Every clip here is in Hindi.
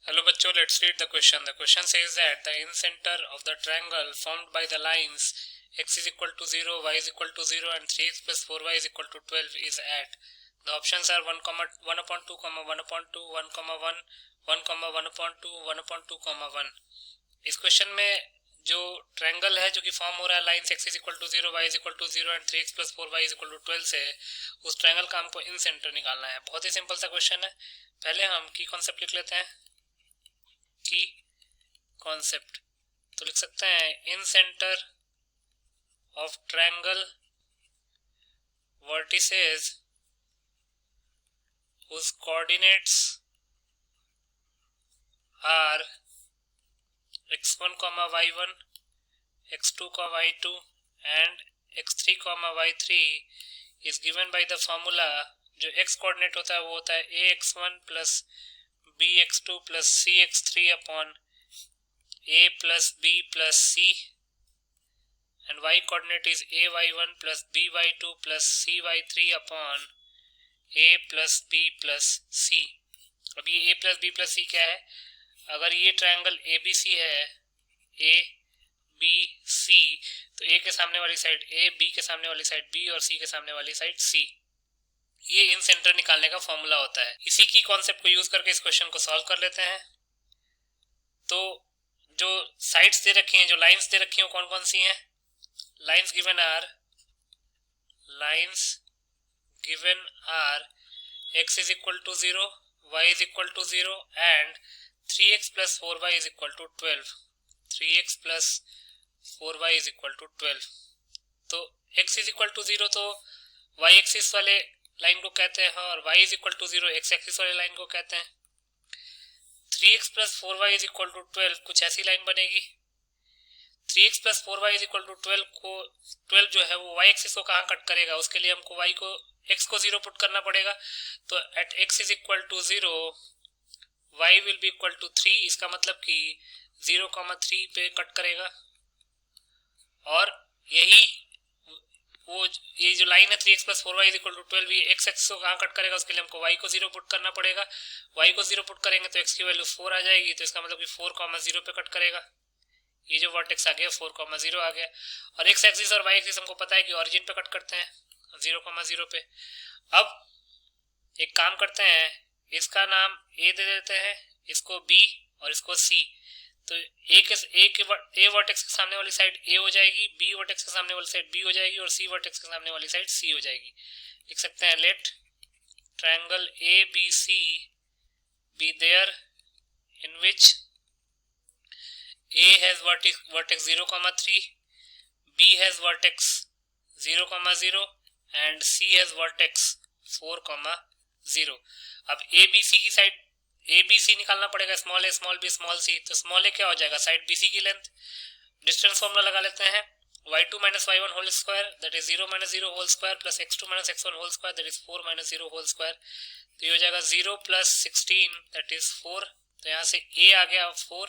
Hello bachcho, let's read the question. The question says that the incenter of the triangle formed by the lines x is equal to 0, y is equal to 0 and 3x plus 4y is equal to 12 is at. The options are 1, 1 upon 2, 1 upon 2, 1, 1, 1, 1 upon 2, 1 upon 2, 1. इस क्वेश्चन में जो ट्रायंगल है जो कि फॉर्म हो रहा है lines x is equal to 0, y is equal to 0 and 3x plus 4y is equal to 12 से, उस ट्रायंगल का हमको इन सेंटर निकालना है। बहुत ही सिंपल सा क्वेश्चन है। पहले हम की कॉन्सेप्ट लिख लेते हैं। की कॉन्सेप्ट तो लिख सकते हैं incenter of triangle vertices whose coordinates are x1, y1, x2, y2 and x3, y3 is given by the formula। जो x कोऑर्डिनेट होता है वो होता है ax1 plus bx2 plus cx3 upon a plus b plus c and y coordinate is ay1 plus by2 plus cy3 upon a plus b plus c। अब ये a plus b plus c क्या है? अगर ये ट्रायंगल ABC है, a b c, तो a के सामने वाली साइड a, b के सामने वाली साइड b और c के सामने वाली साइड c। ये इन सेंटर निकालने का फॉर्मूला होता है। इसी की कॉन्सेप्ट को यूज करके इस क्वेश्चन को सॉल्व कर लेते हैं। तो जो साइड्स दे रखी हैं, जो लाइंस दे रखी हैं, वो कौन कौन सी हैं? Lines given are x is equal to 0, y is equal to 0 and 3x plus 4y is equal to 12। 3x plus 4y is equal to 12। तो x is equal to 0 तो y एक्सिस वाले लाइन को कहते हैं और y is equal to 0 x axis वाले लाइन को कहते हैं। 3x plus 4y is equal to 12 कुछ ऐसी लाइन बनेगी। 3x plus 4y is equal to 12 को 12 जो है वो y एक्सिस को कहाँ कट करेगा? उसके लिए हमको y को x को 0 पुट करना पड़ेगा। तो eight x is equal to 0 y will be equal to 3। इसका मतलब कि 0,3 पे कट करेगा और यही वो ये जो लाइन है 3x plus 4y is equal to 12 ये x एक्सिस को कहाँ कट करेगा? उसके लिए हमको y को 0 पुट करना पड़ेगा। y को 0 पुट करेंगे तो x की वैल्यू 4 आ जाएगी, तो इसका मतलब कि 4,0 पे कट करेगा। ये जो वर्टेक्स आ गया 4,0 आ गया और x एक्सिस और y एक्सिस हमको पता है कि ओरिजिन पे कट करते हैं 0,0 पे। अब एक काम करते हैं, इसका नाम a दे देते हैं, इसको b और इसको c। तो a वर्टेक्स के सामने वाली साइड a हो जाएगी, b वर्टेक्स के सामने वाली साइड b हो जाएगी और c वर्टेक्स के सामने वाली साइड c हो जाएगी। लिख सकते हैं let triangle ABC be there in which A has vertex 0,3, B has vertex 0,0 and C has vertex 4,0। अब ABC की साइड ABC निकालना पड़ेगा, small a small b small c। तो स्मॉल a क्या हो जाएगा? साइड BC की लेंथ। डिस्टेंस फॉर्मूला लगा लेते हैं, y2 minus y1 whole square that is 0 minus 0 whole square plus x2 minus x1 whole square that is 4 minus 0 whole square। तो ये हो जाएगा 0 plus 16 that is 4। तो यहाँ से a आ गया 4,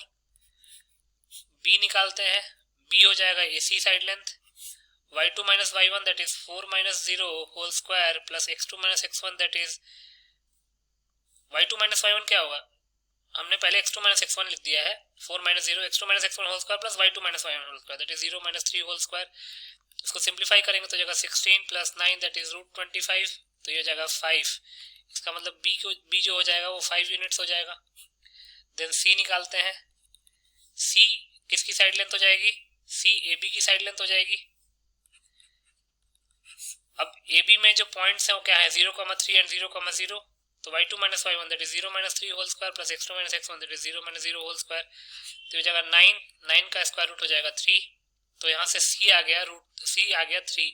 b निकालते हैं, b हो जाएगा AC side length, y2 minus y1 that is 4 minus 0 whole square plus x2 minus x1 that is y2 minus y1 क्या होगा? हमने पहले x2 minus x1 लिख दिया है, 4 minus 0 x2 minus x1 whole square plus y2 minus y1 whole square that is 0 minus 3 whole square। इसको सिंप्लीफाई करेंगे तो जाएगा 16 plus 9 that is root 25। तो ये जाएगा 5। इसका मतलब b जो हो जाएगा वो 5 यूनिट्स हो जाएगा। देन c निकालते हैं, c किसकी साइड लेंथ हो जाएगी? C AB की साइड लेंथ हो जाएगी। अब AB में जो पॉइंट्स हैं वो क्या है? 0,3 एंड 0,0। तो y2 minus y1 that is 0 minus 3 whole square plus x2 minus x1 that is 0 minus 0 whole square। तो हो जाएगा 9 का स्क्वायर रूट हो जाएगा 3। तो यहाँ से C आ गया 3।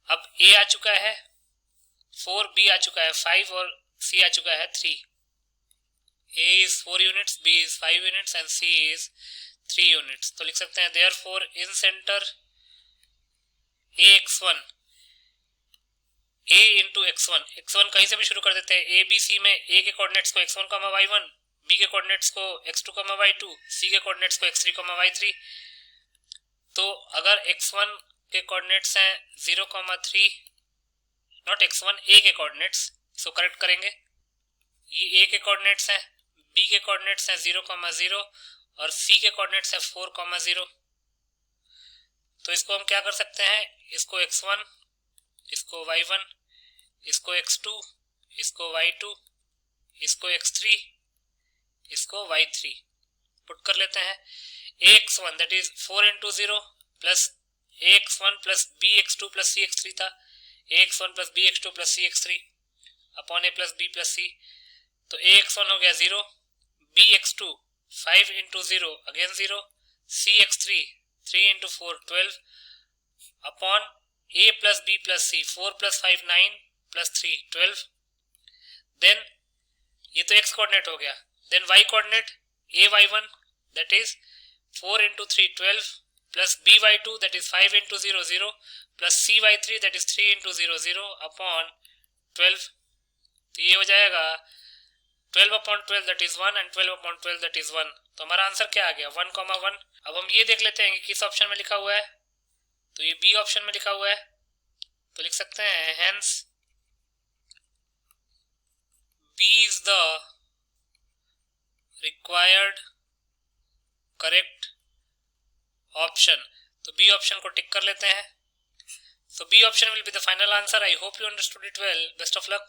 अब A आ चुका है 4, B आ चुका है 5 और C आ चुका है 3। A is 4 units, B is 5 units and C is 3 units। तो लिख सकते हैं therefore in center AX1 A into x1, x1 कहीं से भी शुरू कर देते हैं। A B C में A के कोऑर्डिनेट्स को x1, y1, B के कोऑर्डिनेट्स को x2, y2, C के कोऑर्डिनेट्स को x3, y3। तो अगर x1 के कोऑर्डिनेट्स हैं 0,3, नॉट x1 A के कोऑर्डिनेट्स, इसको करेक्ट करेंगे। ये A के कोऑर्डिनेट्स हैं, B के कोऑर्डिनेट्स हैं 0,0 और C के कोऑर्डिनेट्स हैं 4,0। तो इसको हम क्या कर सकते हैं, इसको x1, इसको y1, इसको x2, इसको y2, इसको x3, इसको y3 पुट कर लेते हैं। ax1 that is 4 into 0 plus ax1 plus bx2 plus cx3 था, ax1 plus bx2 plus cx3 upon a plus b plus c। तो ax1 हो गया 0, bx2 5 into 0 again 0, cx3 3 into 4 12 upon a plus b plus c 4 plus 5 9 plus 3 12। Then ये तो x कोऑर्डिनेट हो गया। Then y coordinate ay1 that is 4 into 3 12 plus by2 that is 5 into 0 0 plus cy3 that is 3 into 0 0 upon 12। तो ये हो जाएगा 12 upon 12 that is 1 and 12 upon 12 that is 1। तो हमारा आंसर क्या आ गया 1,1। अब हम ये देख लेते हैं कि किस ऑप्शन में लिखा हुआ है। तो ये बी ऑप्शन में लिखा हुआ है, तो लिख सकते हैं hence B is the required correct option. तो बी ऑप्शन को टिक कर लेते हैं। So B option will be the final answer. I hope you understood it well. Best of luck.